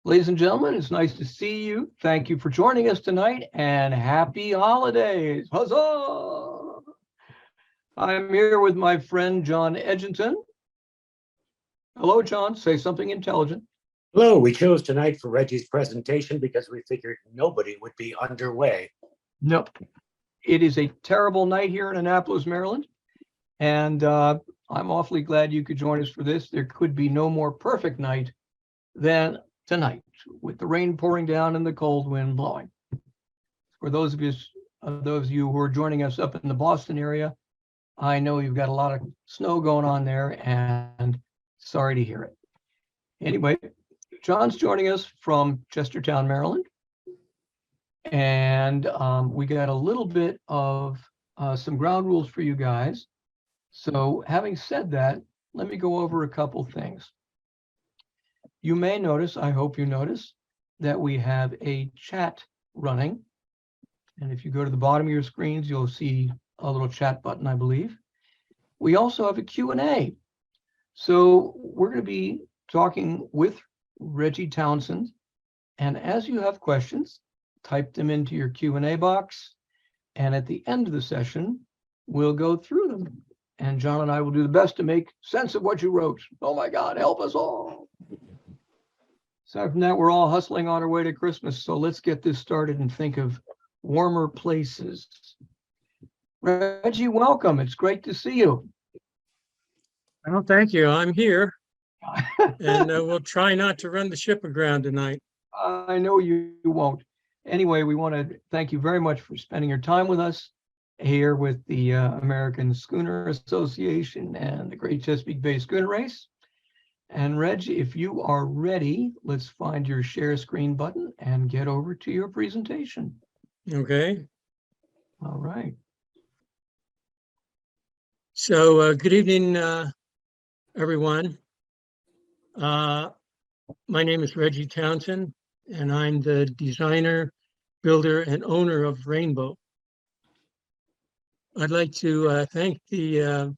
Ladies and gentlemen, it's nice to see you. Thank you for joining us tonight, and happy holidays. Huzzah! I'm here with my friend John Edgington. Hello, John. Say something intelligent. Hello, we chose tonight for Reggie's presentation because we figured nobody would be underway. No, it is a terrible night here in Annapolis, Maryland, and I'm awfully glad you could join us for this. There could be no more perfect night than tonight, with the rain pouring down and the cold wind blowing. For those of you who are joining us up in the Boston area, I know you've got a lot of snow going on there, and sorry to hear it. Anyway, John's joining us from Chestertown, Maryland, and we got a little bit of some ground rules for you guys. So having said that, let me go over a couple things. You may notice, I hope you notice, that we have a chat running. And if you go to the bottom of your screens, you'll see a little chat button, I believe. We also have a Q&A. So we're going to be talking with Reggie Townsend. And as you have questions, type them into your Q&A box. And at the end of the session, we'll go through them. And John and I will do the best to make sense of what you wrote. Oh my God, help us all. Aside from that, we're all hustling on our way to Christmas. So let's get this started and think of warmer places. Reggie, welcome. It's great to see you. Well, thank you. I'm here, and we'll try not to run the ship aground tonight. I know you won't. Anyway, we want to thank you very much for spending your time with us here with the American Schooner Association and the Great Chesapeake Bay Schooner Race. And Reg, if you are ready, let's find your share screen button and get over to your presentation. Okay. All right. So good evening, everyone. My name is Reggie Townsend, and I'm the designer, builder, and owner of Rainbow. I'd like to thank the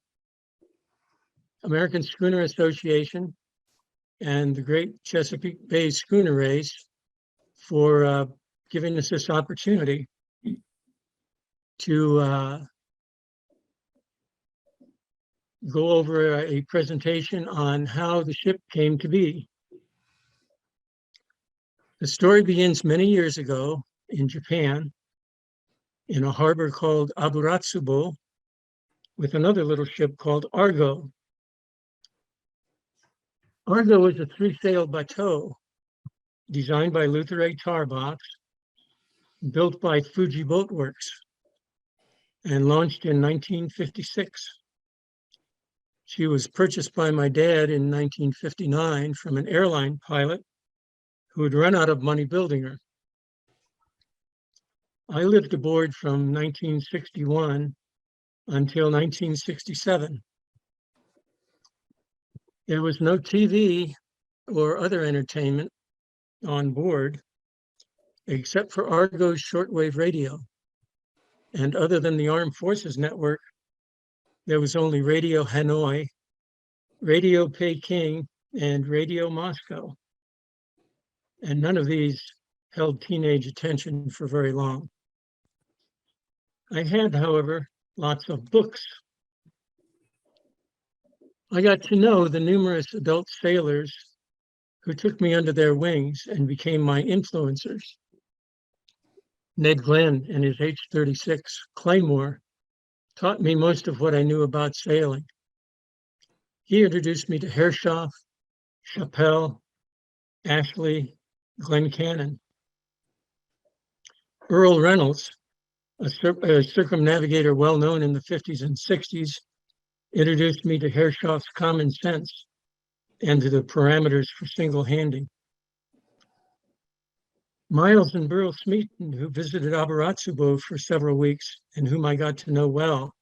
American Schooner Association and the Great Chesapeake Bay Schooner Race for giving us this opportunity to go over a presentation on how the ship came to be. The story begins many years ago in Japan, in a harbor called Aburatsubo, with another little ship called Argo. Argo is a three-sail bateau designed by Luther A. Tarbach, built by Fuji Boat Works, and launched in 1956. She was purchased by my dad in 1959 from an airline pilot who had run out of money building her. I lived aboard from 1961 until 1967. There was no TV or other entertainment on board except for Argo's shortwave radio. And other than the Armed Forces Network, there was only Radio Hanoi, Radio Peking, and Radio Moscow. And none of these held teenage attention for very long. I had, however, lots of books. I got to know the numerous adult sailors who took me under their wings and became my influencers. Ned Glenn and his H-36 Claymore taught me most of what I knew about sailing. He introduced me to Hershoff, Chappell, Ashley, Glenn Cannon. Earl Reynolds, a circumnavigator well known in the 50s and 60s, introduced me to Hershoff's common sense and to the parameters for single handing. Miles and Burl Smeaton, who visited Aburatsubo for several weeks and whom I got to know well,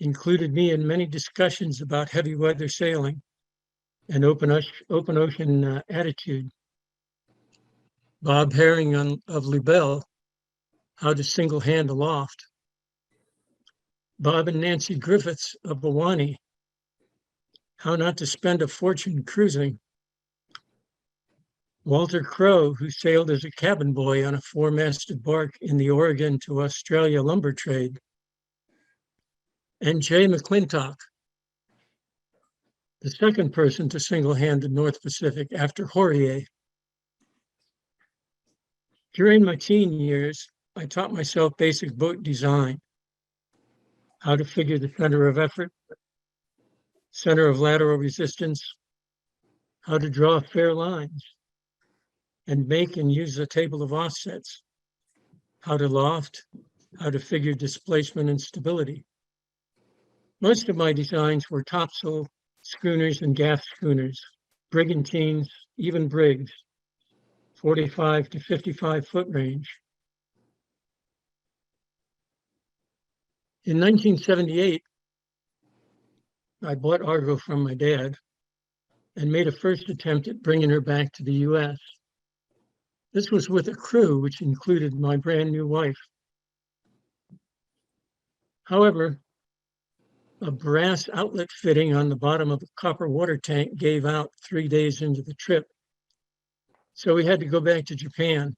included me in many discussions about heavy weather sailing and open ocean attitude. Bob Herring of Lubell, how to single hand aloft. Bob and Nancy Griffiths of Bawani, how not to spend a fortune cruising. Walter Crowe, who sailed as a cabin boy on a four-masted bark in the Oregon to Australia lumber trade, and Jay McClintock, the second person to single-hand the North Pacific after Laurier. During my teen years, I taught myself basic boat design, how to figure the center of effort, center of lateral resistance, how to draw fair lines, and make and use a table of offsets, how to loft, how to figure displacement and stability. Most of my designs were topsail schooners and gaff schooners, brigantines, even brigs, 45 to 55 foot range. In 1978, I bought Argo from my dad and made a first attempt at bringing her back to the US. This was with a crew which included my brand new wife. However, a brass outlet fitting on the bottom of a copper water tank gave out 3 days into the trip. So we had to go back to Japan,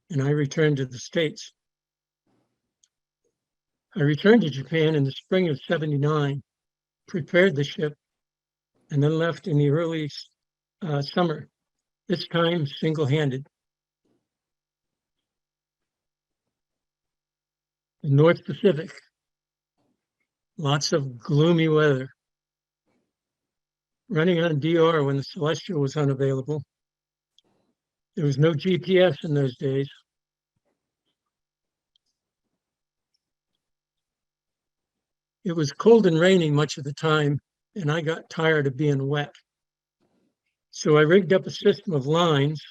and I returned to the States. I returned to Japan in the spring of '79, prepared the ship, and then left in the early summer, this time single-handed. The North Pacific, lots of gloomy weather. Running on DR when the Celestial was unavailable. There was no GPS in those days. It was cold and raining much of the time, and I got tired of being wet. So I rigged up a system of lines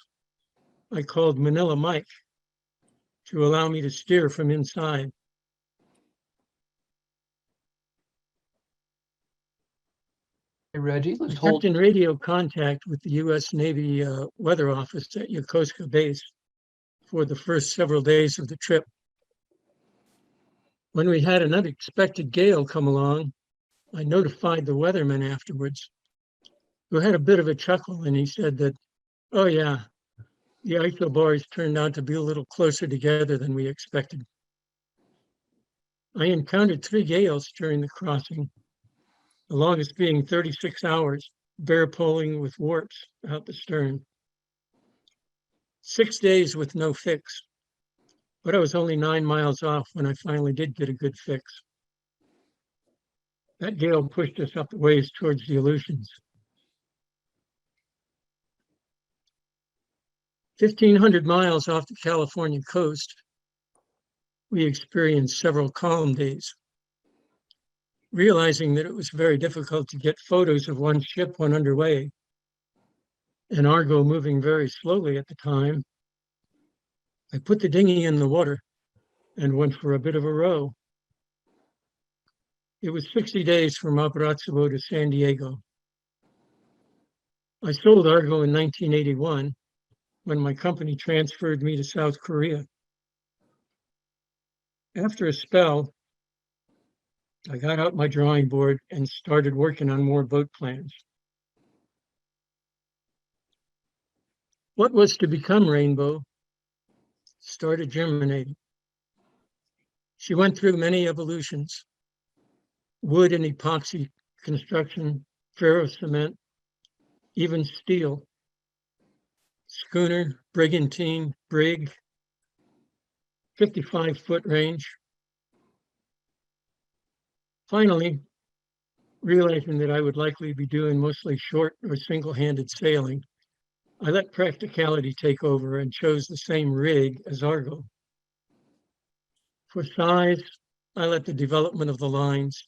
I called Manila Mike to allow me to steer from inside. Hey, Reggie, I let's kept hold. in radio contact with the U.S. Navy weather office at Yokosuka Base for the first several days of the trip. When we had an unexpected gale come along, I notified the weatherman afterwards, who had a bit of a chuckle, and he said that, oh yeah, the isobars turned out to be a little closer together than we expected. I encountered 3 gales during the crossing, the longest being 36 hours, bare poling with warps out the stern. 6 days with no fix, but I was only 9 miles off when I finally did get a good fix. That gale pushed us up the waves towards the Aleutians. 1,500 miles off the California coast, we experienced several calm days. Realizing that it was very difficult to get photos of one ship when underway, and Argo moving very slowly at the time, I put the dinghy in the water and went for a bit of a row. It was 60 days from Abrazávo to San Diego. I sold Argo in 1981 when my company transferred me to South Korea. After a spell, I got out my drawing board and started working on more boat plans. What was to become Rainbow started germinating. She went through many evolutions: wood and epoxy construction, ferro cement, even steel, schooner, brigantine, brig, 55-foot range. Finally, realizing that I would likely be doing mostly short or single-handed sailing, I let practicality take over and chose the same rig as Argo. For size, I let the development of the lines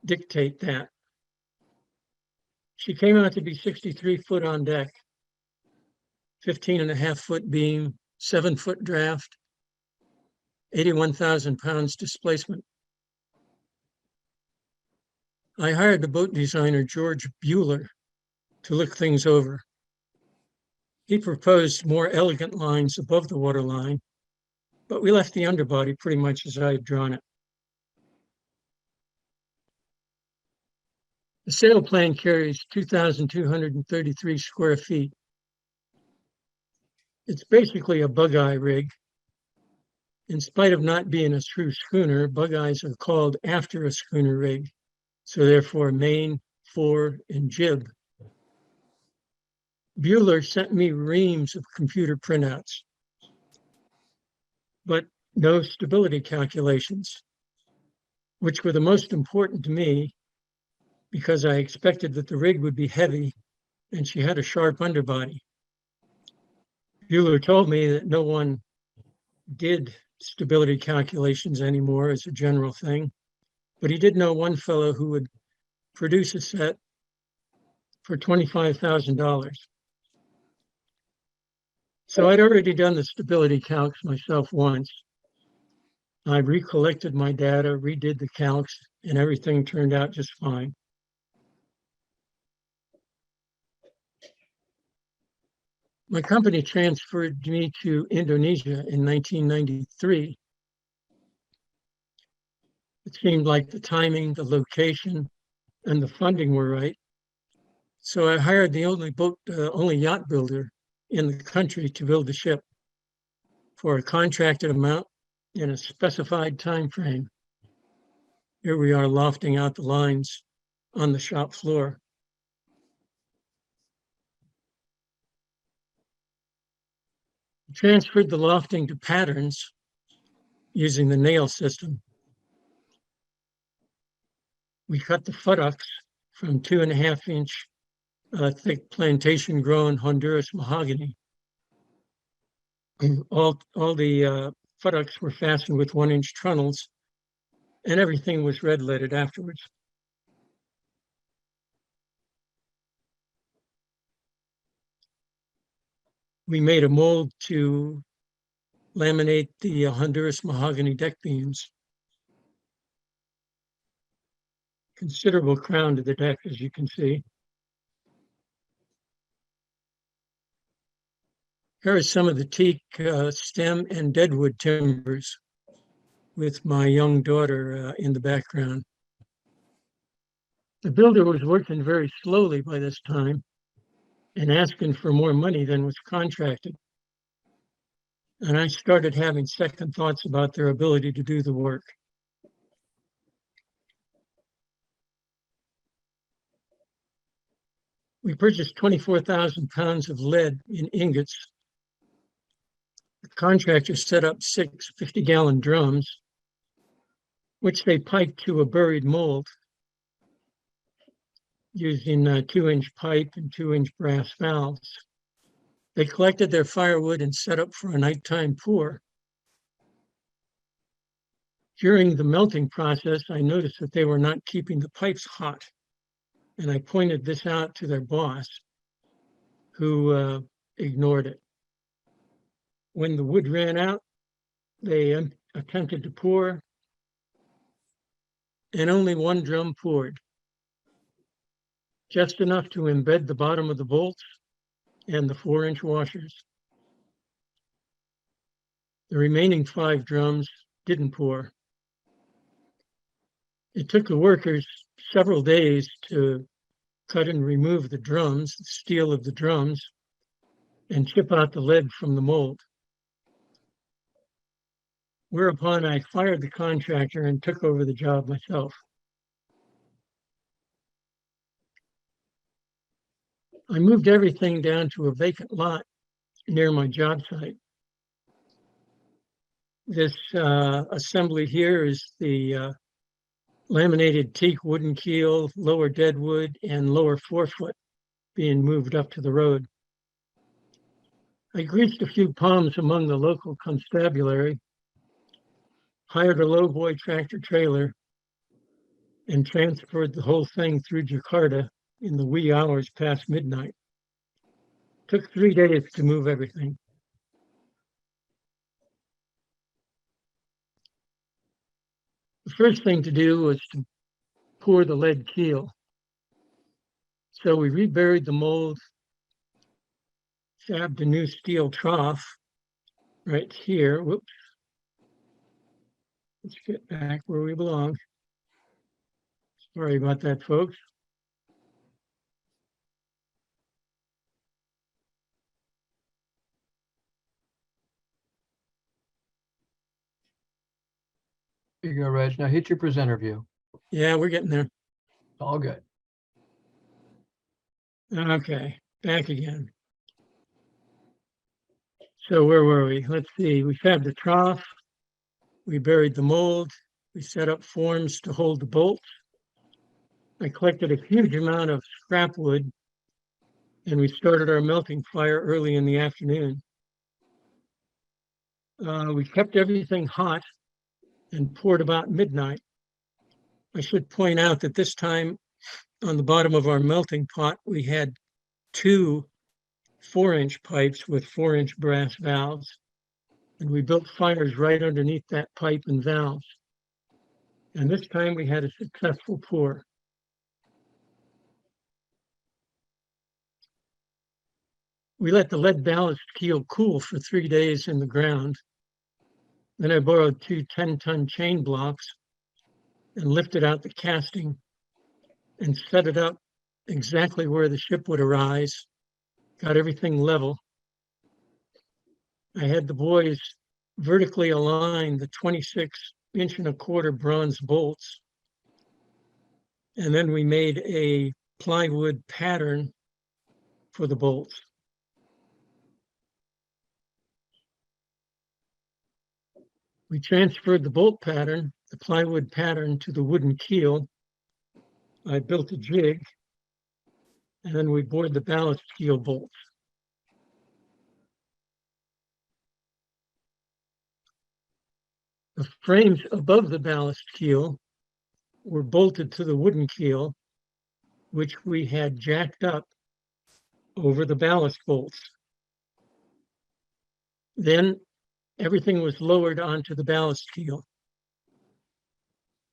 dictate that. She came out to be 63 foot on deck, 15.5-foot beam, 7-foot draft, 81,000 pounds displacement. I hired the boat designer George Bueller to look things over. He proposed more elegant lines above the waterline, but we left the underbody pretty much as I had drawn it. The sail plan carries 2,233 square feet. It's basically a bug-eye rig. In spite of not being a true schooner, bug-eyes are called after a schooner rig. So therefore, main, fore, and jib. Bueller sent me reams of computer printouts, but no stability calculations, which were the most important to me because I expected that the rig would be heavy and she had a sharp underbody. Bueller told me that no one did stability calculations anymore as a general thing, but he did know one fellow who would produce a set for $25,000. So I'd already done the stability calcs myself once. I recollected my data, redid the calcs, and everything turned out just fine. My company transferred me to Indonesia in 1993. It seemed like the timing, the location, and the funding were right. So I hired the only yacht builder in the country to build the ship for a contracted amount in a specified time frame. Here we are lofting out the lines on the shop floor. Transferred the lofting to patterns using the nail system. We cut the futtocks from 2.5-inch thick plantation grown Honduras mahogany. All the futtocks were fastened with 1-inch trunnels, and everything was red leaded afterwards. We made a mold to laminate the Honduras mahogany deck beams. Considerable crown to the deck, as you can see. Here are some of the teak, stem, and deadwood timbers with my young daughter in the background. The builder was working very slowly by this time and asking for more money than was contracted. And I started having second thoughts about their ability to do the work. We purchased 24,000 pounds of lead in ingots. The contractor set up 6 50-gallon drums, which they piped to a buried mold using a 2-inch pipe and 2-inch brass valves. They collected their firewood and set up for a nighttime pour. During the melting process, I noticed that they were not keeping the pipes hot. And I pointed this out to their boss, who ignored it. When the wood ran out, they attempted to pour, and only one drum poured, just enough to embed the bottom of the bolts and the 4-inch washers. The remaining 5 drums didn't pour. It took the workers several days to cut and remove the drums, the steel of the drums, and chip out the lead from the mold. Whereupon I fired the contractor and took over the job myself. I moved everything down to a vacant lot near my job site. This assembly here is the laminated teak wooden keel, lower deadwood, and lower forefoot being moved up to the road. I greased a few palms among the local constabulary, hired a lowboy tractor trailer, and transferred the whole thing through Jakarta in the wee hours past midnight. Took 3 days to move everything. The first thing to do was to pour the lead keel. So we reburied the mold, jabbed a new steel trough right here. Whoops. Let's get back where we belong. Sorry about that, folks. Here you go, Reg. Now hit your presenter view. Yeah, we're getting there. All good. Okay, back again. So where were we? Let's see. We fabbed the trough. We buried the mold. We set up forms to hold the bolts. I collected a huge amount of scrap wood, and we started our melting fire early in the afternoon. We kept everything hot and poured about midnight. I should point out that this time on the bottom of our melting pot, we had two 4-inch pipes with 4-inch brass valves, and we built fires right underneath that pipe and valves. And this time we had a successful pour. We let the lead ballast keel cool for 3 days in the ground. Then I borrowed two 10-ton chain blocks and lifted out the casting and set it up exactly where the ship would arise, got everything level. I had the boys vertically align the 26-inch-and-a-quarter bronze bolts. And then we made a plywood pattern for the bolts. We transferred the bolt pattern, the plywood pattern, to the wooden keel. I built a jig, and then we bored the ballast keel bolts. The frames above the ballast keel were bolted to the wooden keel, which we had jacked up over the ballast bolts. Then everything was lowered onto the ballast keel.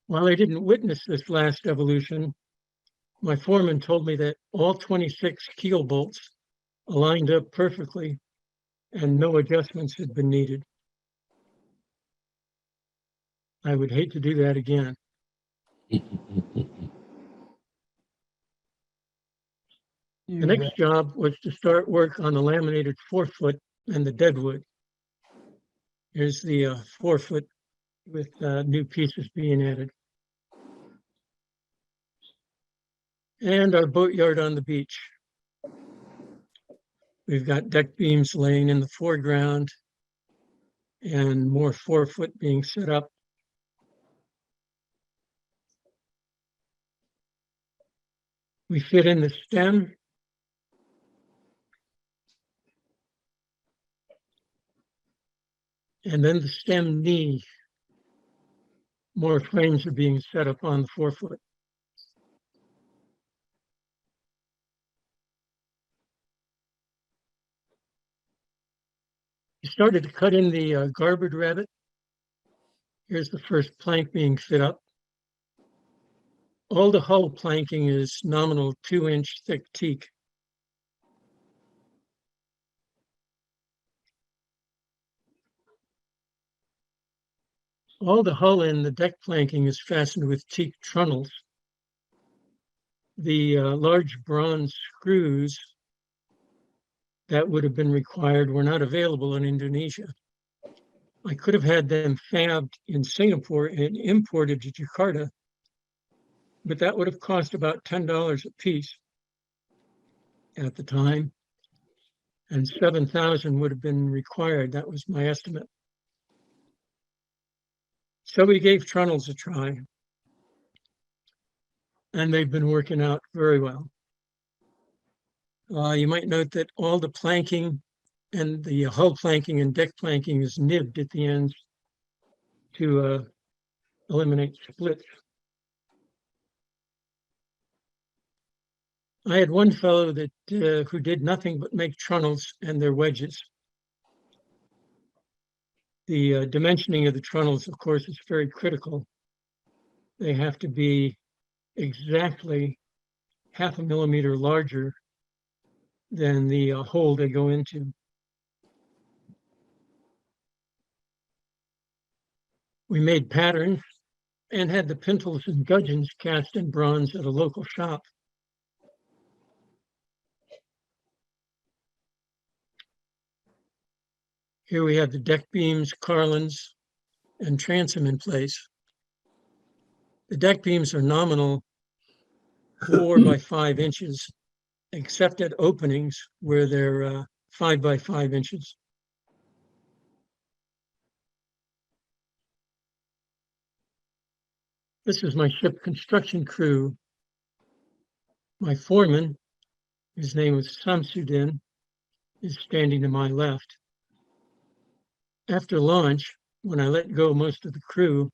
While I didn't witness this last evolution, my foreman told me that all 26 keel bolts aligned up perfectly and no adjustments had been needed. I would hate to do that again. The next job was to start work on the laminated 4-foot and the deadwood. Here's the 4-foot with new pieces being added. And our boatyard on the beach. We've got deck beams laying in the foreground and more 4-foot being set up. We fit in the stem. And then the stem knee. More frames are being set up on the 4-foot. We started to cut in the garboard rabbet. Here's the first plank being fit up. All the hull planking is nominal 2-inch thick teak. All the hull in the deck planking is fastened with teak trunnels. The large bronze screws that would have been required were not available in Indonesia. I could have had them fabbed in Singapore and imported to Jakarta, but that would have cost about $10 a piece at the time, and 7,000 would have been required. That was my estimate. So we gave trunnels a try, and they've been working out very well. You might note that all the planking and the hull planking and deck planking is nibbed at the ends to eliminate splits. I had one fellow that who did nothing but make trunnels and their wedges. The dimensioning of the trunnels, of course, is very critical. They have to be exactly 0.5 millimeter larger than the hole they go into. We made patterns and had the pintles and gudgeons cast in bronze at a local shop. Here we have the deck beams, carlins, and transom in place. The deck beams are nominal 4 by 5 inches, except at openings where they're 5 by 5 inches. This is my ship construction crew. My foreman, his name was Samsudin, is standing to my left. After launch, when I let go most of the crew,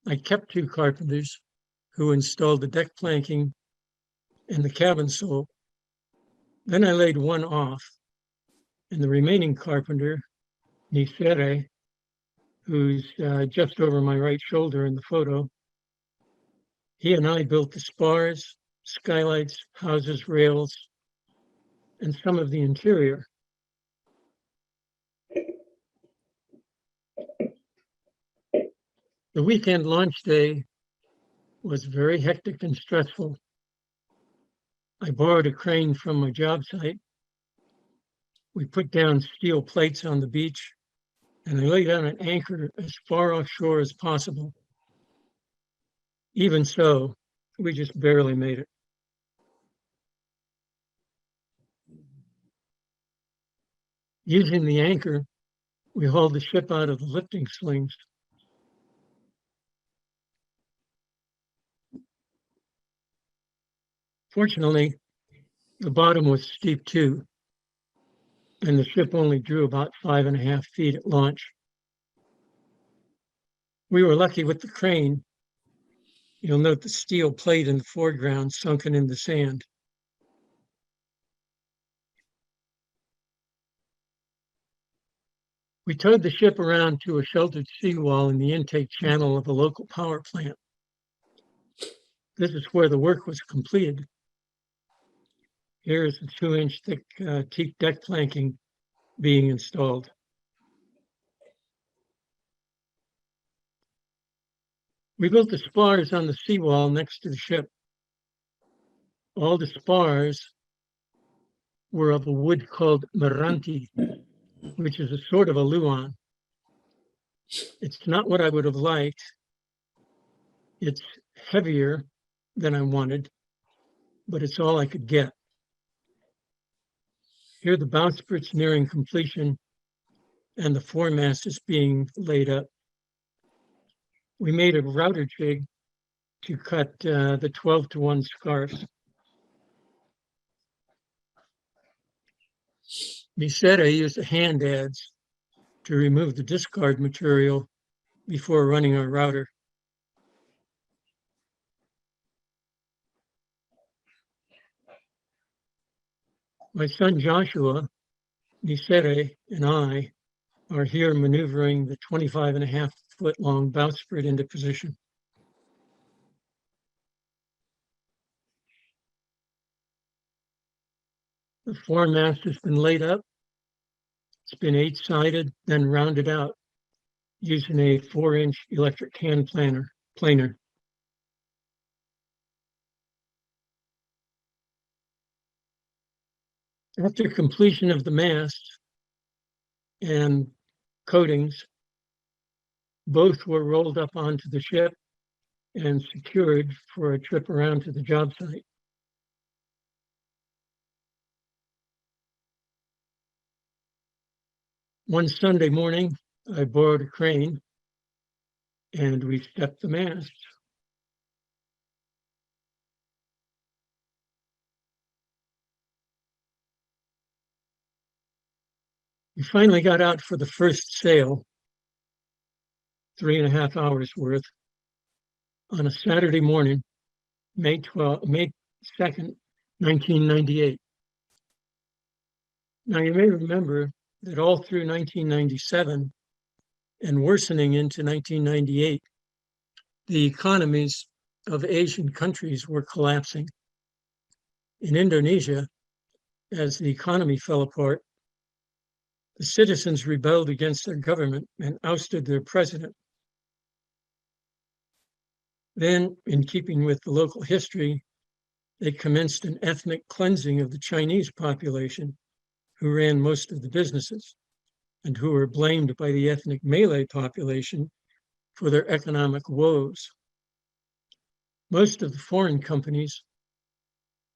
I kept 2 carpenters who installed the deck planking and the cabin sole. Then I laid one off, and the remaining carpenter, Nisere, who's just over my right shoulder in the photo, he and I built the spars, skylights, houses, rails, and some of the interior. The weekend launch day was very hectic and stressful. I borrowed a crane from my job site. We put down steel plates on the beach, and I laid down an anchor as far offshore as possible. Even so, we just barely made it. Using the anchor, we hauled the ship out of the lifting slings. Fortunately, the bottom was steep too, and the ship only drew about 5.5 feet at launch. We were lucky with the crane. You'll note the steel plate in the foreground sunken in the sand. We towed the ship around to a sheltered seawall in the intake channel of a local power plant. This is where the work was completed. Here is the 2-inch thick teak deck planking being installed. We built the spars on the seawall next to the ship. All the spars were of a wood called meranti, which is a sort of a luan. It's not what I would have liked. It's heavier than I wanted, but it's all I could get. Here the bowsprits nearing completion and the foremast is being laid up. We made a router jig to cut the 12-to-1 scarves. Nisere used the hand adze to remove the discard material before running our router. My son Joshua, Nisere, and I are here maneuvering the 25.5-foot long bowsprit into position. The foremast has been laid up. It's been 8-sided, then rounded out using a 4-inch electric hand planer. After completion of the mast and coatings, both were rolled up onto the ship and secured for a trip around to the job site. One Sunday morning, I borrowed a crane and we stepped the mast. We finally got out for the first sail, 3.5 hours worth, on a Saturday morning, May 2nd, 1998. Now you may remember that all through 1997 and worsening into 1998, the economies of Asian countries were collapsing. In Indonesia, as the economy fell apart, the citizens rebelled against their government and ousted their president. Then, in keeping with the local history, they commenced an ethnic cleansing of the Chinese population, who ran most of the businesses and who were blamed by the ethnic Malay population for their economic woes. Most of the foreign companies,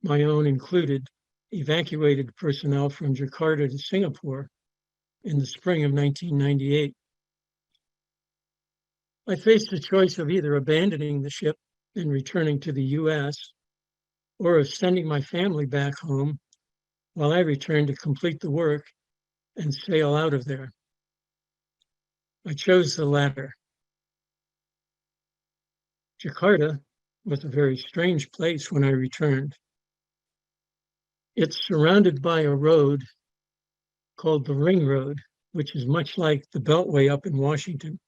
my own included, evacuated personnel from Jakarta to Singapore in the spring of 1998. I faced the choice of either abandoning the ship and returning to the US, or of sending my family back home while I returned to complete the work and sail out of there. I chose the latter. Jakarta was a very strange place when I returned. It's surrounded by a road called the Ring Road, which is much like the Beltway up in Washington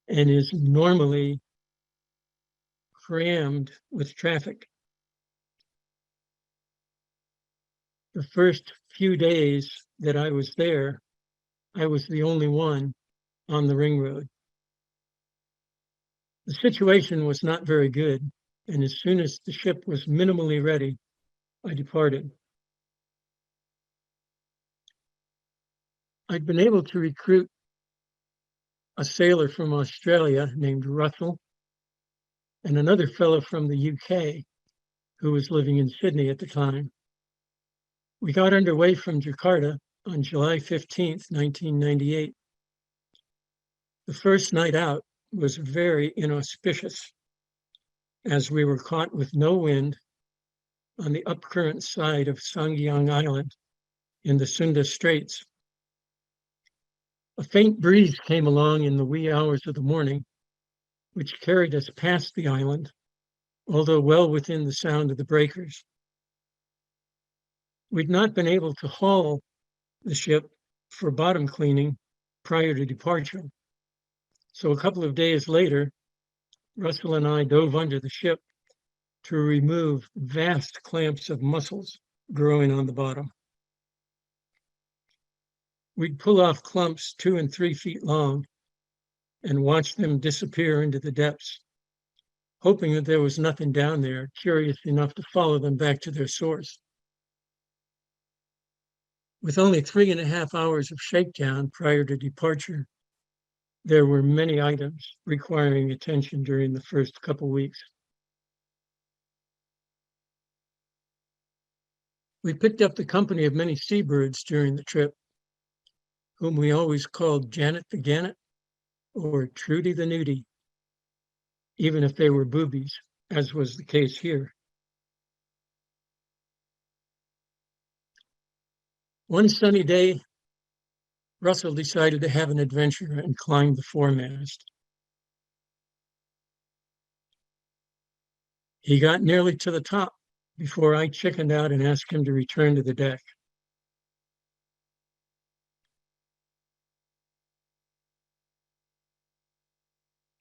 and is normally crammed with traffic. The first few days that I was there, I was the only one on the Ring Road. The situation was not very good, and as soon as the ship was minimally ready, I departed. I'd been able to recruit a sailor from Australia named Russell and another fellow from the UK who was living in Sydney at the time. We got underway from Jakarta on July 15th, 1998. The first night out was very inauspicious, as we were caught with no wind on the upcurrent side of Sangiang Island in the Sunda Straits. A faint breeze came along in the wee hours of the morning, which carried us past the island, although well within the sound of the breakers. We'd not been able to haul the ship for bottom cleaning prior to departure. So a couple of days later, Russell and I dove under the ship to remove vast clamps of mussels growing on the bottom. We'd pull off clumps 2 and 3 feet long and watch them disappear into the depths, hoping that there was nothing down there, curious enough to follow them back to their source. With only 3.5 hours of shakedown prior to departure, there were many items requiring attention during the first couple weeks. We picked up the company of many seabirds during the trip, whom we always called Janet the Gannet or Trudy the Nudie, even if they were boobies, as was the case here. One sunny day, Russell decided to have an adventure and climbed the foremast. He got nearly to the top before I chickened out and asked him to return to the deck.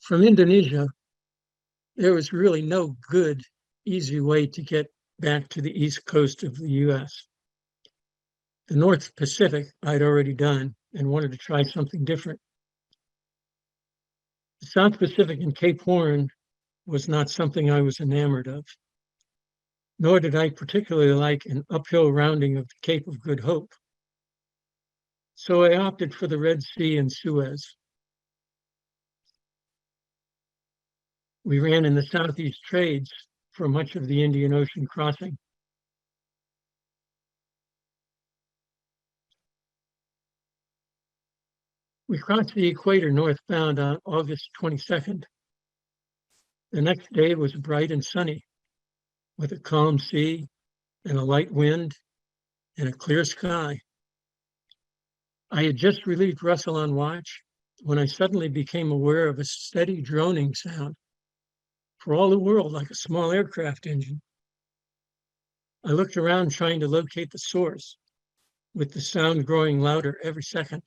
From Indonesia, there was really no good, easy way to get back to the east coast of the US. The North Pacific I'd already done and wanted to try something different. The South Pacific and Cape Horn was not something I was enamored of, nor did I particularly like an uphill rounding of the Cape of Good Hope. So I opted for the Red Sea and Suez. We ran in the Southeast trades for much of the Indian Ocean crossing. We crossed the equator northbound on August 22nd. The next day was bright and sunny, with a calm sea and a light wind and a clear sky. I had just relieved Russell on watch when I suddenly became aware of a steady droning sound, for all the world like a small aircraft engine. I looked around trying to locate the source, with the sound growing louder every second.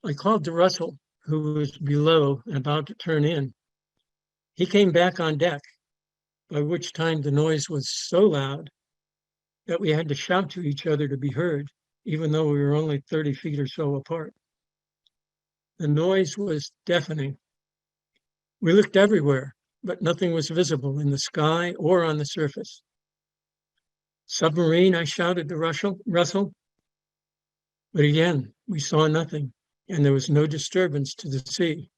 I called to Russell, who was below and about to turn in. He came back on deck, by which time the noise was so loud that we had to shout to each other to be heard, even though we were only 30 feet or so apart. The noise was deafening. We looked everywhere, but nothing was visible in the sky or on the surface. Submarine, I shouted to Russell. But again, we saw nothing, and there was no disturbance to the sea.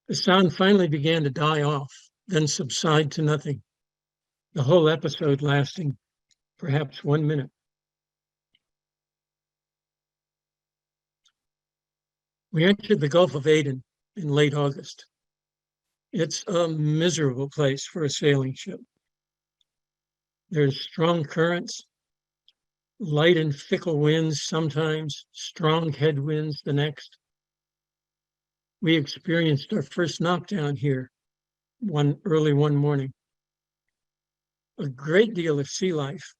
The sound finally began to die off, then subside to nothing, the whole episode lasting perhaps 1 minute. We entered the Gulf of Aden in late August. It's a miserable place for a sailing ship. There's strong currents, light and fickle winds sometimes, strong headwinds the next. We experienced our first knockdown here early one morning. A great deal of sea life,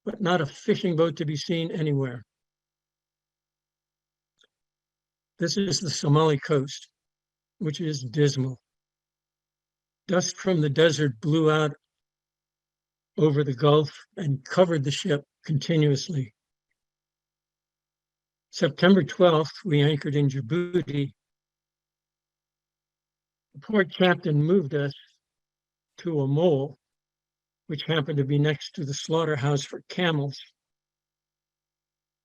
but not a fishing boat to be seen anywhere. This is the Somali coast, which is dismal. Dust from the desert blew out over the Gulf and covered the ship continuously. September 12th, we anchored in Djibouti. The port captain moved us to a mole, which happened to be next to the slaughterhouse for camels.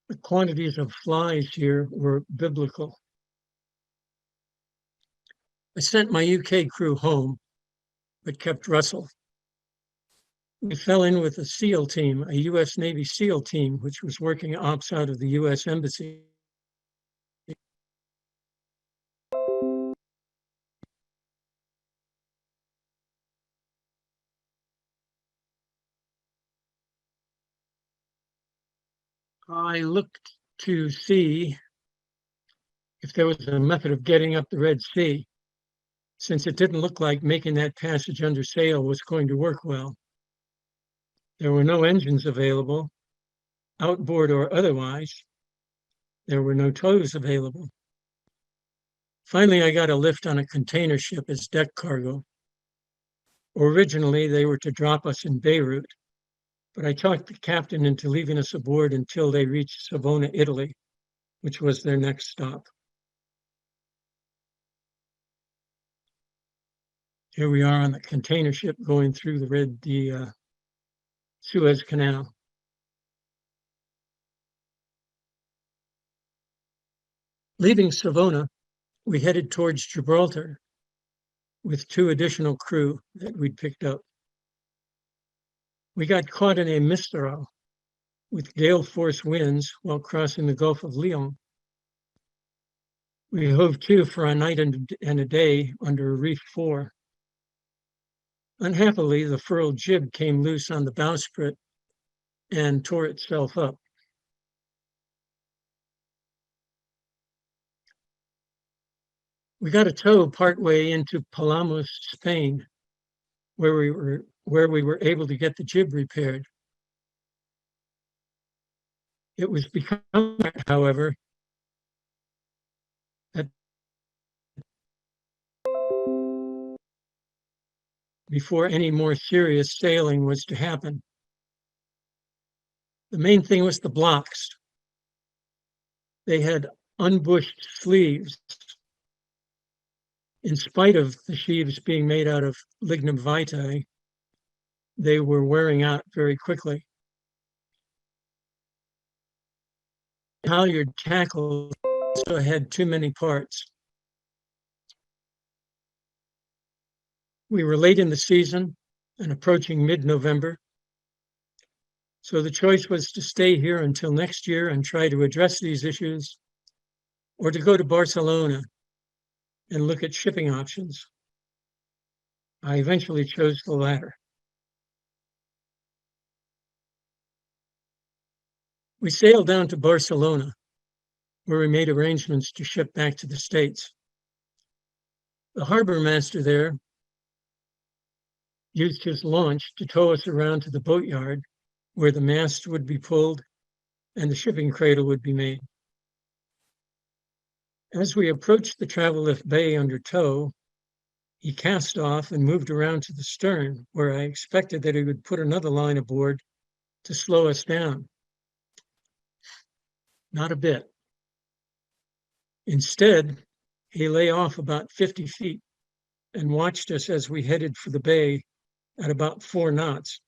The quantities of flies here were biblical. I sent my UK crew home, but kept Russell. We fell in with a SEAL team, a US Navy SEAL team, which was working ops out of the US Embassy. I looked to see if there was a method of getting up the Red Sea, since it didn't look like making that passage under sail was going to work well. There were no engines available, outboard or otherwise. There were no tows available. Finally, I got a lift on a container ship as deck cargo. Originally, they were to drop us in Beirut, but I talked the captain into leaving us aboard until they reached Savona, Italy, which was their next stop. Here we are on the container ship going through the Suez Canal. Leaving Savona, we headed towards Gibraltar with 2 additional crew that we'd picked up. We got caught in a mistral with gale force winds while crossing the Gulf of Lion. We hove to for a night and a day under reef 4. Unhappily, the furled jib came loose on the bowsprit and tore itself up. We got a tow partway into Palamos, Spain, where we were able to get the jib repaired. It was becoming, however, that before any more serious sailing was to happen. The main thing was the blocks. They had unbushed sleeves. In spite of the sheaves being made out of lignum vitae, they were wearing out very quickly. Halyard tackle also had too many parts. We were late in the season and approaching mid-November, so the choice was to stay here until next year and try to address these issues, or to go to Barcelona and look at shipping options. I eventually chose the latter. We sailed down to Barcelona, where we made arrangements to ship back to the States. The harbor master there used his launch to tow us around to the boatyard, where the mast would be pulled and the shipping cradle would be made. As we approached the travel lift bay under tow, he cast off and moved around to the stern, where I expected that he would put another line aboard to slow us down. Not a bit. Instead, he lay off about 50 feet and watched us as we headed for the bay at about 4 knots.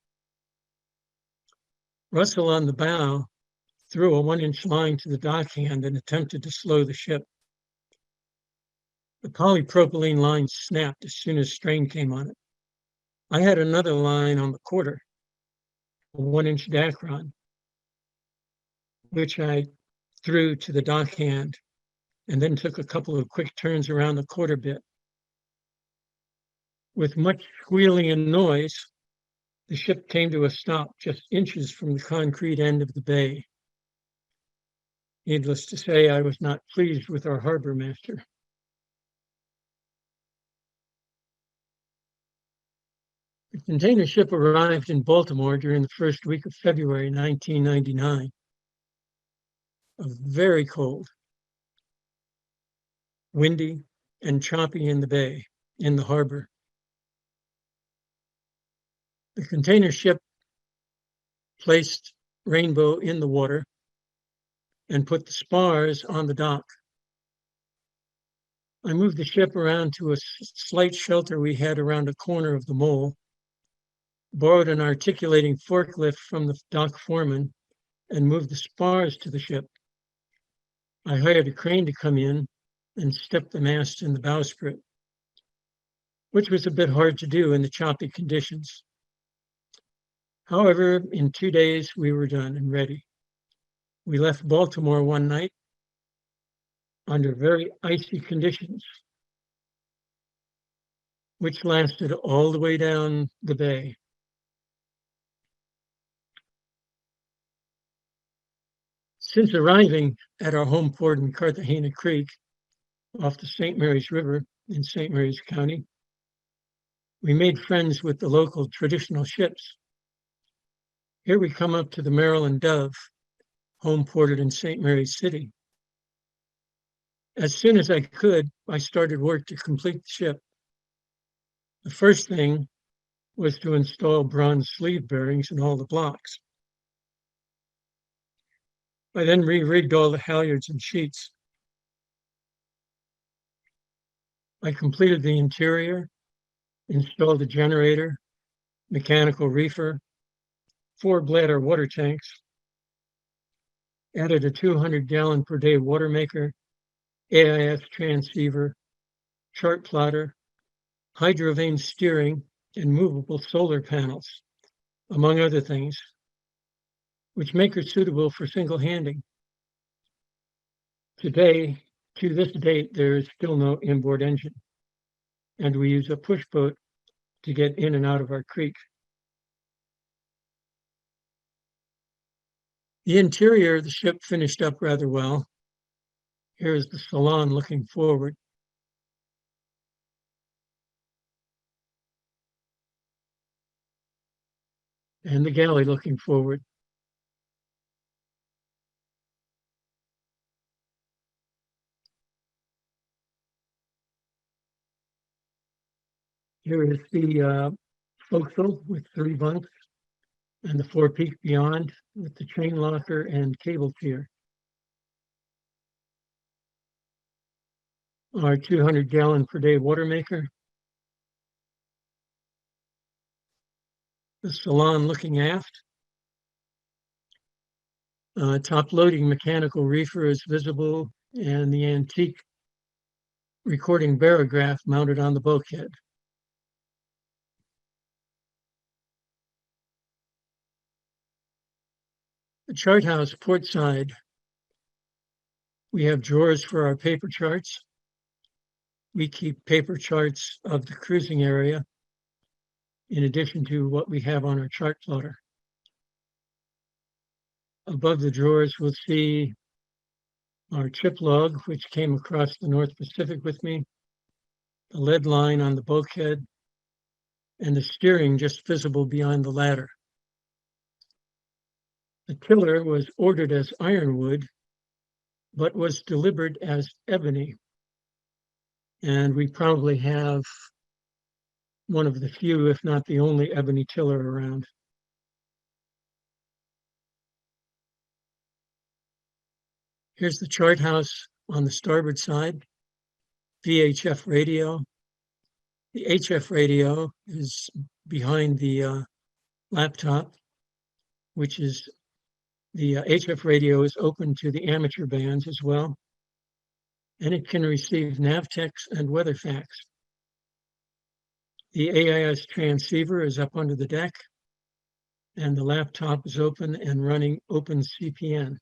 Russell on the bow threw a 1-inch line to the dockhand and attempted to slow the ship. The polypropylene line snapped as soon as strain came on it. I had another line on the quarter, a 1-inch Dacron, which I threw to the dockhand and then took a couple of quick turns around the quarter bit. With much squealing and noise, the ship came to a stop just inches from the concrete end of the bay. Needless to say, I was not pleased with our harbor master. The container ship arrived in Baltimore during the first week of February 1999. Very cold, windy, and choppy in the bay, in the harbor. The container ship placed Rainbow in the water and put the spars on the dock. I moved the ship around to a slight shelter we had around a corner of the mole, borrowed an articulating forklift from the dock foreman, and moved the spars to the ship. I hired a crane to come in and step the mast in the bowsprit, which was a bit hard to do in the choppy conditions. However, in 2 days, we were done and ready. We left Baltimore one night under very icy conditions, which lasted all the way down the bay. Since arriving at our home port in Cartagena Creek, off the St. Mary's River in St. Mary's County, we made friends with the local traditional ships. Here we come up to the Maryland Dove, home ported in St. Mary's City. As soon as I could, I started work to complete the ship. The first thing was to install bronze sleeve bearings in all the blocks. I then re-rigged all the halyards and sheets. I completed the interior, installed a generator, mechanical reefer, 4 bladder water tanks, added a 200-gallon per day water maker, AIS transceiver, chart plotter, hydrovane steering, and movable solar panels, among other things, which make her suitable for single handing. Today, to this date, there is still no inboard engine, and we use a push boat to get in and out of our creek. The interior of the ship finished up rather well. Here is the salon looking forward. And the galley looking forward. Here is the forecastle with 3 bunks and the forepeak beyond with the chain locker and cable tier. Our 200-gallon per day water maker. The salon looking aft. Top loading mechanical reefer is visible, and the antique recording barograph mounted on the bulkhead. The chart house port side. We have drawers for our paper charts. We keep paper charts of the cruising area in addition to what we have on our chart plotter. Above the drawers, we'll see our trip log, which came across the North Pacific with me, the lead line on the bulkhead, and the steering just visible beyond the ladder. The tiller was ordered as ironwood, but was delivered as ebony. And we probably have one of the few, if not the only, ebony tiller around. Here's the chart house on the starboard side, VHF radio. The HF radio is behind the laptop, which is the HF radio is open to the amateur bands as well. and it can receive NavTex and weather facts. The AIS transceiver is up under the deck, and the laptop is open and running OpenCPN.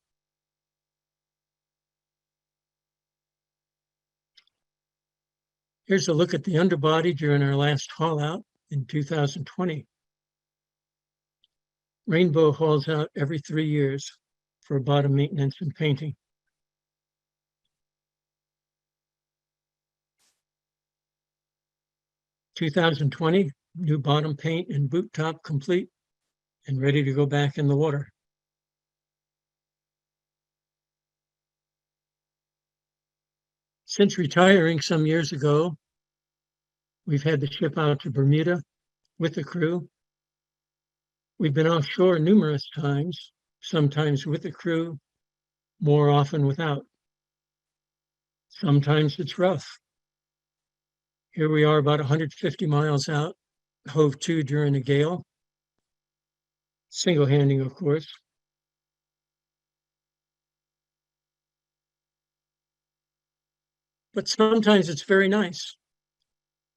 Here's a look at the underbody during our last haul out in 2020. Rainbow hauls out every 3 years for bottom maintenance and painting. (2020) new bottom paint and boot top complete and ready to go back in the water. Since retiring some years ago, we've had the ship out to Bermuda with the crew. We've been offshore numerous times, sometimes with the crew, more often without. Sometimes it's rough. Here we are about 150 miles out, hove to during a gale. Single-handing, of course. But sometimes it's very nice.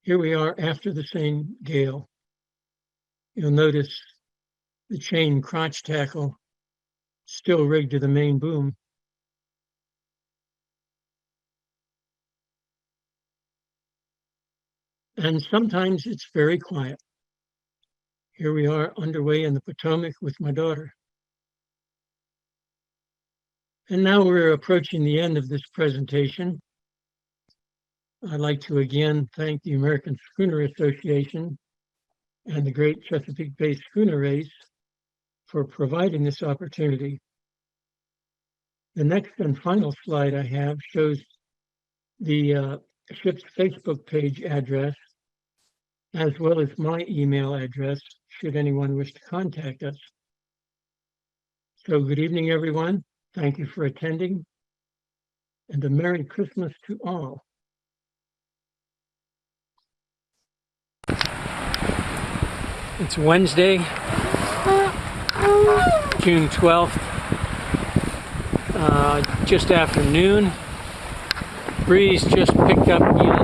Here we are after the same gale. You'll notice the chain crotch tackle still rigged to the main boom. And sometimes it's very quiet. Here we are underway in the Potomac with my daughter. And now we're approaching the end of this presentation. I'd like to again thank the American Schooner Association and the Great Chesapeake Bay Schooner Race for providing this opportunity. The next and final slide I have shows the ship's Facebook page address, as well as my email address, should anyone wish to contact us. So good evening, everyone. Thank you for attending, and a Merry Christmas to all. It's Wednesday, June 12th, just after noon. Breeze just picked up again.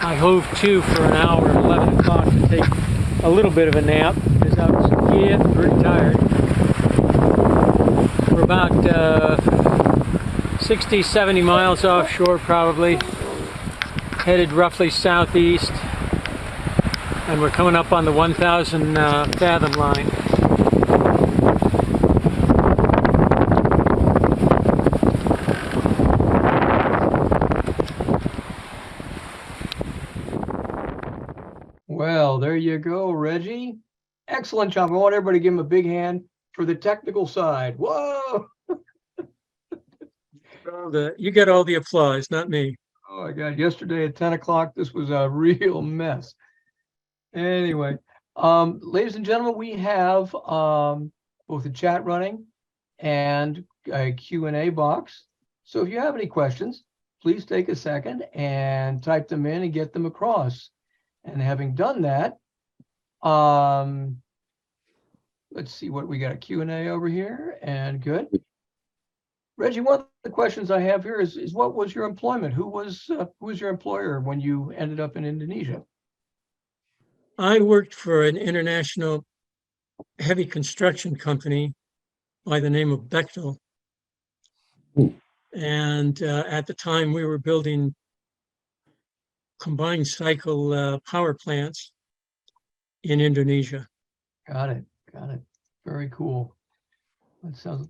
I hove to for an hour at 11 o'clock to take a little bit of a nap because I was getting pretty tired. We're about 60, 70 miles offshore probably, headed roughly southeast, and we're coming up on the 1,000 fathom line. Well, there you go, Reggie. Excellent job. I want everybody to give him a big hand for the technical side. Whoa! You get all the applause, not me. Oh my God, yesterday at 10 o'clock, this was a real mess. Anyway, ladies and gentlemen, we have both a chat running and a Q&A box. So if you have any questions, please take a second and type them in and get them across. And having done that, let's see what we got, a Q&A over here, and good. Reggie, one of the questions I have here is what was your employment? Who was your employer when you ended up in Indonesia? I worked for an international heavy construction company by the name of Bechtel. And at the time we were building combined cycle power plants in Indonesia. Got it. Got it. Very cool. That sounds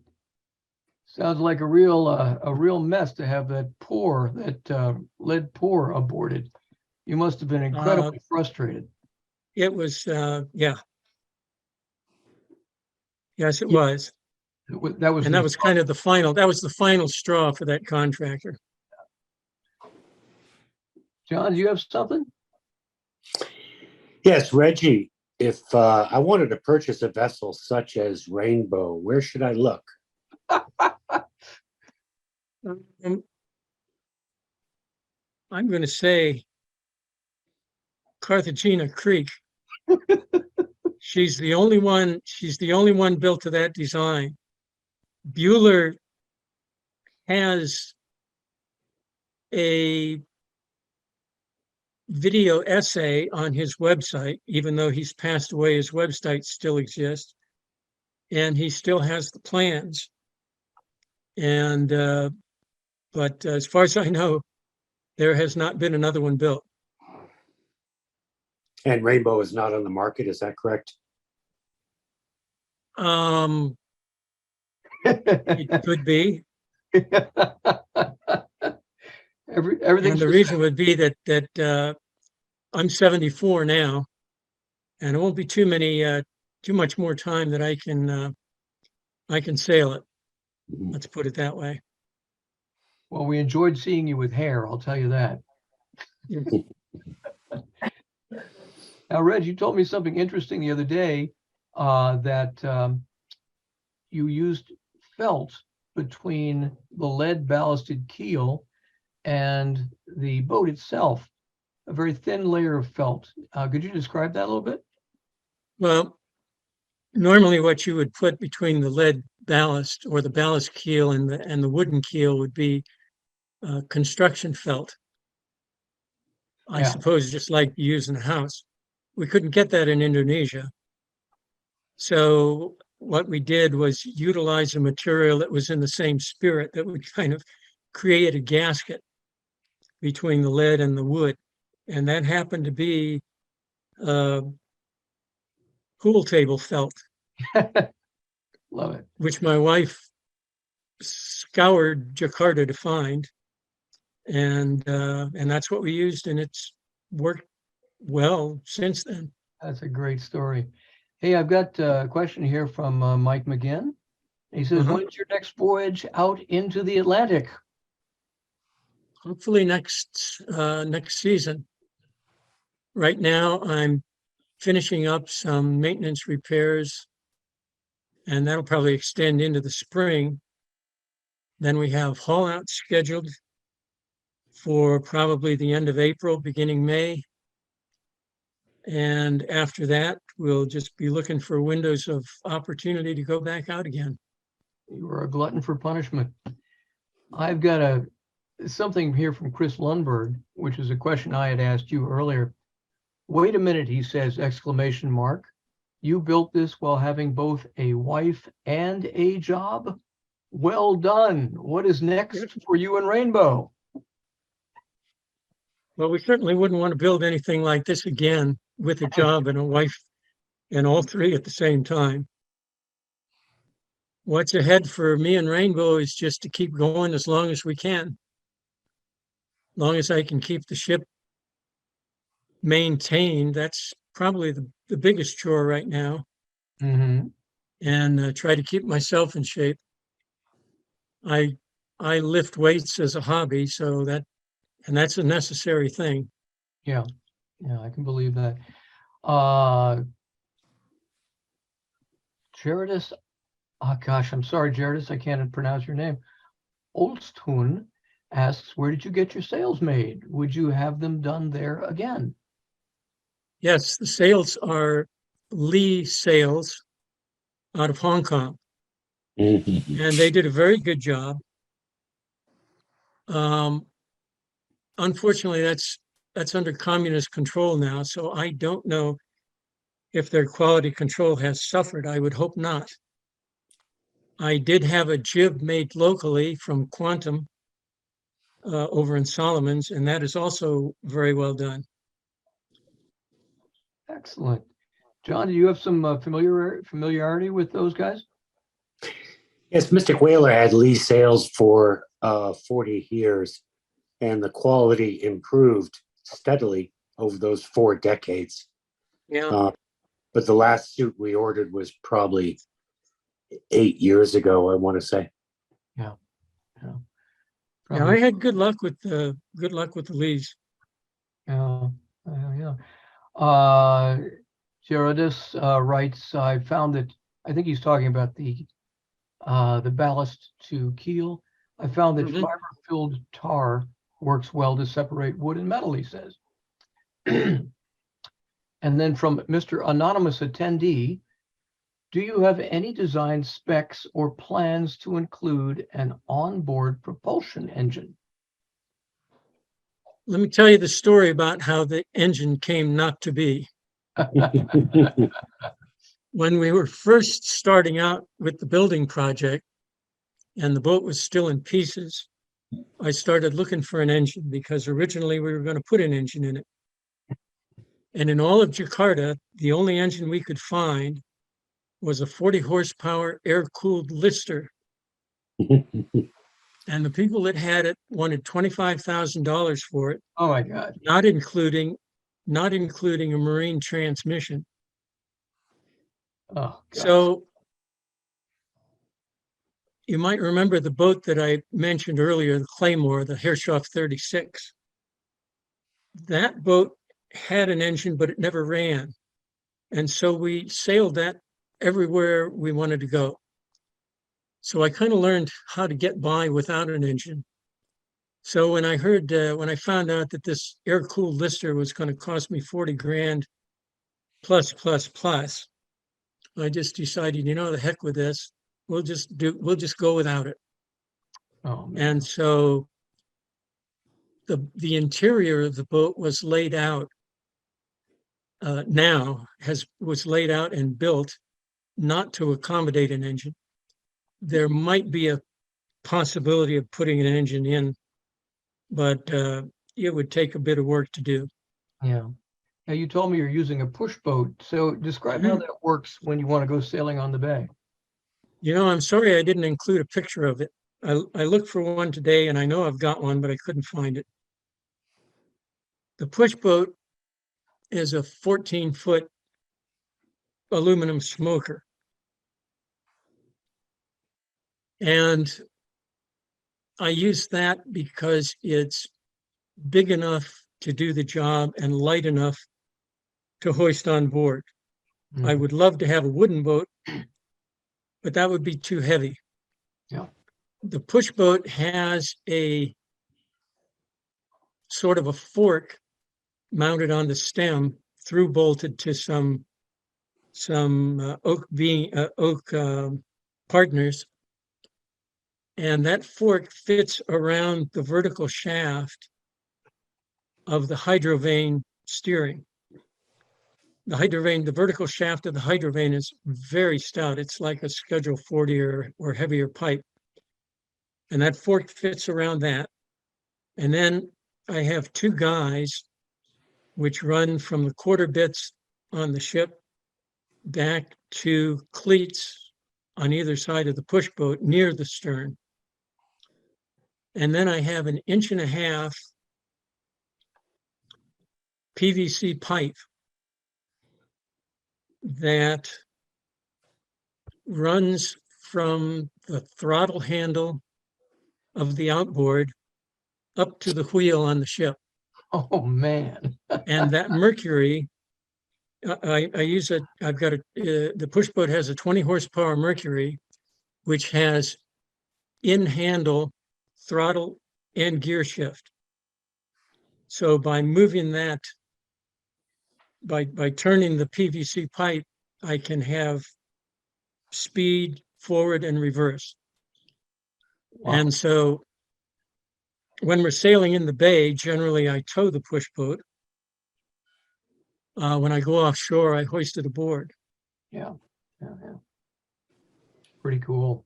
like a real mess to have that lead pour aborted. You must have been incredibly frustrated. It was, yeah. Yes, it was. That was kind of the final straw for that contractor. John, do you have something? Yes, Reggie, if I wanted to purchase a vessel such as Rainbow, where should I look? I'm going to say Carthagena Creek. She's the only one built to that design. Bueller has a video essay on his website, even though he's passed away, his website still exists, and he still has the plans. And but as far as I know, there has not been another one built. And Rainbow is not on the market, is that correct? It could be. Everything's And the for reason would be that I'm 74 now, and it won't be too much more time that I can sail it. Let's put it that way. Well, we enjoyed seeing you with hair, I'll tell you that. Now, Reg, you told me something interesting the other day, that you used felt between the lead ballasted keel and the boat itself, a very thin layer of felt. Could you describe that a little bit? Well, normally what you would put between the lead ballast or the ballast keel and the wooden keel would be construction felt. I Yeah. suppose just like you use in a house. We couldn't get that in Indonesia. So what we did was utilize a material that was in the same spirit that would kind of create a gasket between the lead and the wood. And that happened to be pool table felt, Love it. which my wife scoured Jakarta to find. And that's what we used, and it's worked well since then. That's a great story. Hey, I've got a question here from Mike McGinn. He says, when's your next voyage out into the Atlantic? Hopefully next season. Right now, I'm finishing up some maintenance repairs, and that'll probably extend into the spring. Then we have haul out scheduled for probably the end of April, beginning May. And after that, we'll just be looking for windows of opportunity to go back out again. You are a glutton for punishment. I've got something here from Chris Lundberg, which is a question I had asked you earlier. Wait a minute, he says, exclamation mark. You built this while having both a wife and a job? Well done. What is next for you and Rainbow? Well, we certainly wouldn't want to build anything like this again with a job and a wife and all three at the same time. What's ahead for me and Rainbow is just to keep going as long as we can. As long as I can keep the ship maintained, that's probably the biggest chore right now. Mm-hmm. And try to keep myself in shape. I lift weights as a hobby, so that's a necessary thing. Yeah, I can believe that. Gerardus, oh gosh, I'm sorry, Gerardus, I can't pronounce your name. Olsthoon asks, where did you get your sails made? Would you have them done there again? Yes, the sails are Lee sails out of Hong Kong, and they did a very good job. Unfortunately, that's under communist control now, so I don't know if their quality control has suffered. I would hope not. I did have a jib made locally from Quantum over in Solomon's, and that is also very well done. Excellent. John, do you have some familiarity with those guys? Yes, Mystic Whaler had Lee sails for 40 years, and the quality improved steadily over those 4 decades. Yeah. But the last suit we ordered was probably 8 years ago, I want to say. Yeah. Yeah, I had good luck with the Lees. Yeah. Gerardus writes, I found that, I think he's talking about the ballast to keel. I found that fiber-filled tar works well to separate wood and metal, he says. And then from Mr. Anonymous Attendee, do you have any design specs or plans to include an onboard propulsion engine? Let me tell you the story about how the engine came not to be. When we were first starting out with the building project and the boat was still in pieces, I started looking for an engine because originally we were going to put an engine in it. And in all of Jakarta, the only engine we could find was a 40 horsepower air-cooled Lister. And the people that had it wanted $25,000 for it, Oh my God. not including a marine transmission. Oh, God. So you might remember the boat that I mentioned earlier, the Claymore, the Herreshoff 36. That boat had an engine, but it never ran. And so we sailed that everywhere we wanted to go. So I kind of learned how to get by without an engine. So when I found out that this air-cooled Lister was going to cost me 40 grand plus, I just decided, the heck with this. We'll just go without it. Oh, man. And so the interior of the boat was laid out was laid out and built not to accommodate an engine. There might be a possibility of putting an engine in, but it would take a bit of work to do. Yeah. Now, you told me you're using a push boat. So describe how that works when you want to go sailing on the bay. I'm sorry I didn't include a picture of it. I looked for one today and I know I've got one, but I couldn't find it. The push boat is a 14-foot aluminum smoker. And I use that because it's big enough to do the job and light enough to hoist on board. I would love to have a wooden boat, but that would be too heavy. Yeah. The push boat has a sort of a fork mounted on the stem, through bolted to some oak partners, and that fork fits around the vertical shaft of the hydrovane steering. The vertical shaft of the hydrovane is very stout. It's like a Schedule 40 or heavier pipe. And that fork fits around that. And then I have two guys which run from the quarter bits on the ship back to cleats on either side of the push boat near the stern. And then I have an 1.5 inch PVC pipe that runs from the throttle handle of the outboard up to the wheel on the ship. Oh, man. And that mercury, the push boat has a 20 horsepower mercury, which has in handle throttle and gear shift. So by moving that, by turning the PVC pipe, I can have speed forward and reverse. Wow. And so when we're sailing in the bay, generally I tow the push boat. When I go offshore, I hoist it aboard. Yeah. Pretty cool.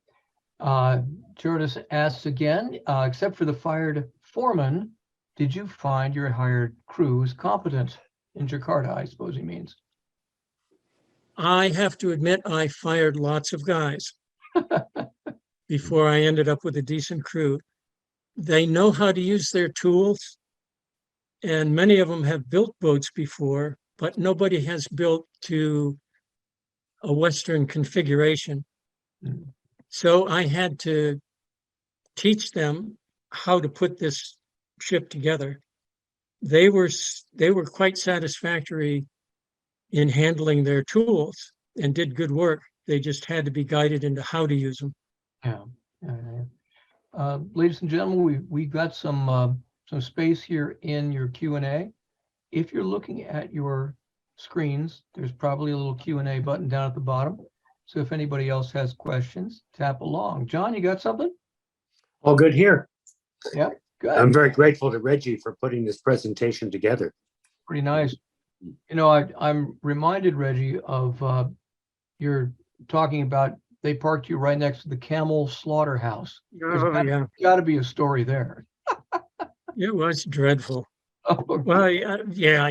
Jordis asks again, except for the fired foreman, did you find your hired crews competent in Jakarta, I suppose he means? I have to admit, I fired lots of guys before I ended up with a decent crew. They know how to use their tools, and many of them have built boats before, but nobody has built to a Western configuration. Mm. So I had to teach them how to put this ship together. They were quite satisfactory in handling their tools and did good work. They just had to be guided into how to use them. Yeah. Ladies and gentlemen, we got some space here in your Q&A. If you're looking at your screens, there's probably a little Q&A button down at the bottom. So if anybody else has questions, tap along. John, you got something? All good here. Yeah, good. I'm very grateful to Reggie for putting this presentation together. Pretty nice. You know, I'm reminded, Reggie, of you're talking about they parked you right next to the camel slaughterhouse. Oh, yeah. Got to be a story there. It was dreadful. Oh, Well, yeah,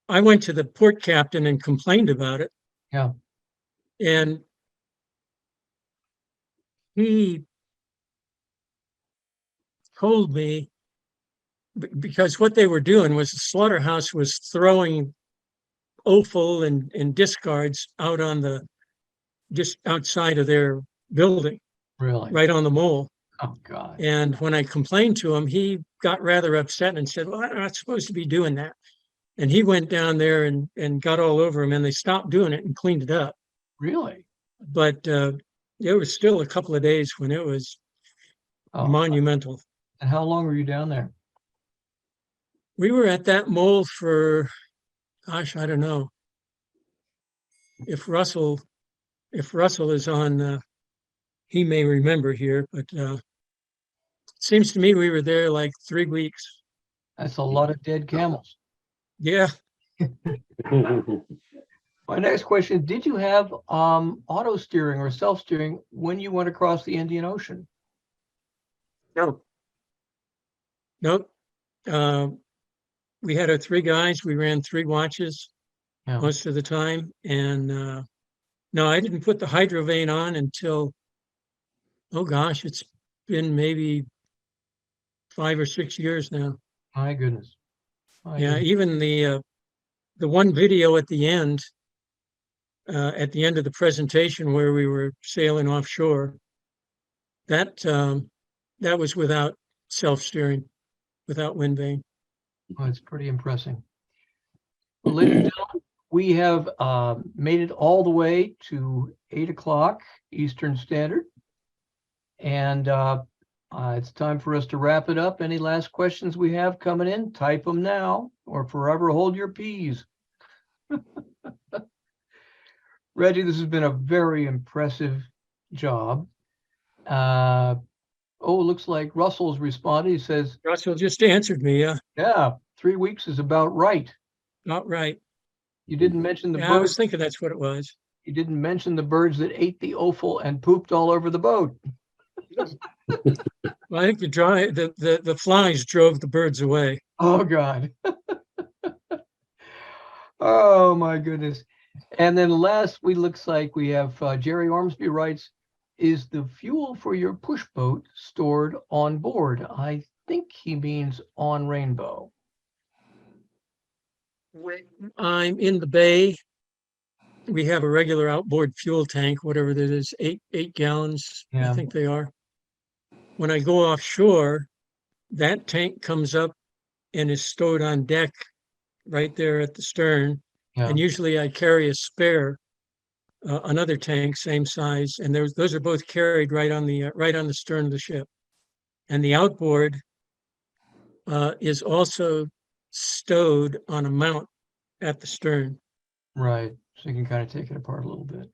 I went to the port captain and complained about it, yeah, and he told me because what they were doing was the slaughterhouse was throwing offal and discards out on the just outside of their building, really. right on the mole. Oh, God. And when I complained to him, he got rather upset and said, "Well, I'm not supposed to be doing that." And he went down there and got all over him, and they stopped doing it and cleaned it up. Really? But there was still a couple of days when it was Oh, monumental. and how long were you down there? We were at that mole for, gosh, I don't know. If Russell is on, he may remember here, but it seems to me we were there like 3 weeks. That's a lot of dead camels. Yeah. My next question, did you have auto steering or self-steering when you went across the Indian Ocean? No. Nope. We had our 3 guys. We ran 3 watches Yeah. most of the time. And no, I didn't put the hydrovane on until, oh gosh, it's been maybe 5 or 6 years now. My goodness. My Yeah, goodness. even the one video at the end of the presentation where we were sailing offshore, that was without self-steering, without wind vane. Oh, it's pretty impressive. Well, ladies and gentlemen, we have made it all the way to 8 o'clock Eastern Standard. And it's time for us to wrap it up. Any last questions we have coming in, type them now or forever hold your peas. Reggie, this has been a very impressive job. Oh, it looks like Russell's responded. He says, Russell just answered me. yeah, 3 weeks is about right. Not right. You didn't mention the Yeah, I was birds. thinking that's what it was. You didn't mention the birds that ate the offal and pooped all over the boat. Well, I think the flies drove the birds away. Oh, God. Oh, my goodness. And then last, we looks like we have Jerry Ormsby writes, is the fuel for your push boat stored on board? I think he means on Rainbow. When I'm in the bay, we have a regular outboard fuel tank, whatever that is, 8 gallons, Yeah. I think they are. When I go offshore, that tank comes up and is stored on deck right there at the stern. Yeah. And usually I carry a spare, another tank, same size, and those are both carried right on the stern of the ship. And the outboard is also stowed on a mount at the stern. Right. So you can kind of take it apart a little bit.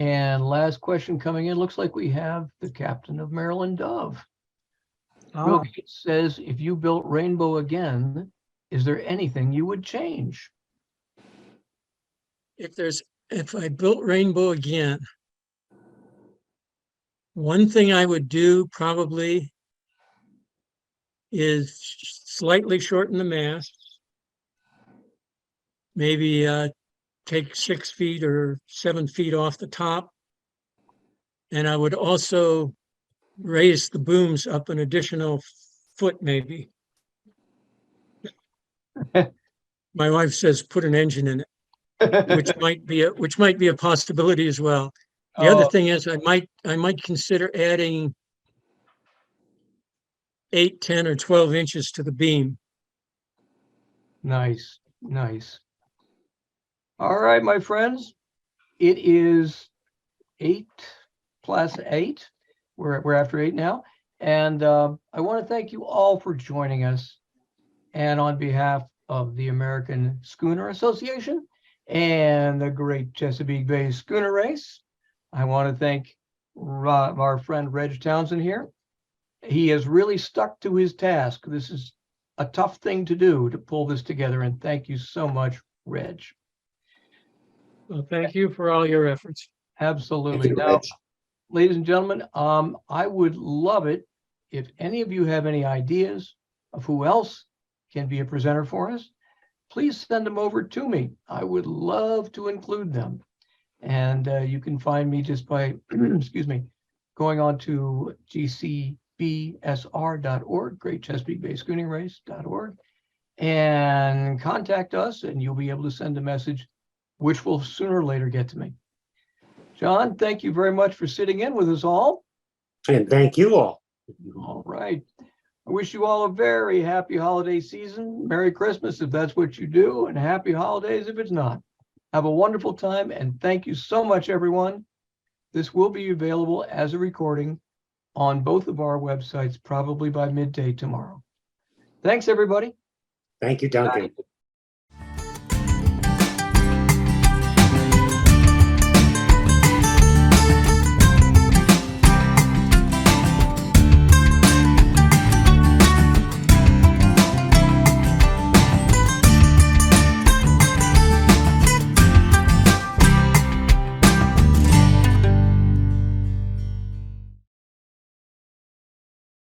And last question coming in, looks like we have the captain of Maryland Dove. Bill Gates says, if you built Rainbow again, is there anything you would change? If I built Rainbow again, one thing I would do probably is slightly shorten the mast, maybe take 6 feet or 7 feet off the top. And I would also raise the booms up an additional foot, maybe. My wife says put an engine in it, which might be a possibility as well. The other thing is I might consider adding 8, 10, or 12 inches to the beam. Nice, nice. All right, my friends, it is 8 plus 8. We're after 8 now. And I want to thank you all for joining us. And on behalf of the American Schooner Association and the Great Chesapeake Bay Schooner Race. I want to thank our friend Reggie Townsend here. He has really stuck to his task. This is a tough thing to do, to pull this together, and thank you so much, Reg. Well, thank you for all your efforts. Absolutely. you, Now, Reg. ladies and gentlemen, I would love it if any of you have any ideas of who else can be a presenter for us. Please send them over to me. I would love to include them. And you can find me just by, excuse me, going on to gcbsr.org, Great Chesapeake Bay Schooning Race.org, and contact us, and you'll be able to send a message, which will sooner or later get to me. John, thank you very much for sitting in with us all. And thank you all. All right. I wish you all a very happy holiday season. Merry Christmas if that's what you do, and happy holidays if it's not. Have a wonderful time, and thank you so much, everyone. This will be available as a recording on both of our websites, probably by midday tomorrow. Thanks, everybody. Thank you, Duncan.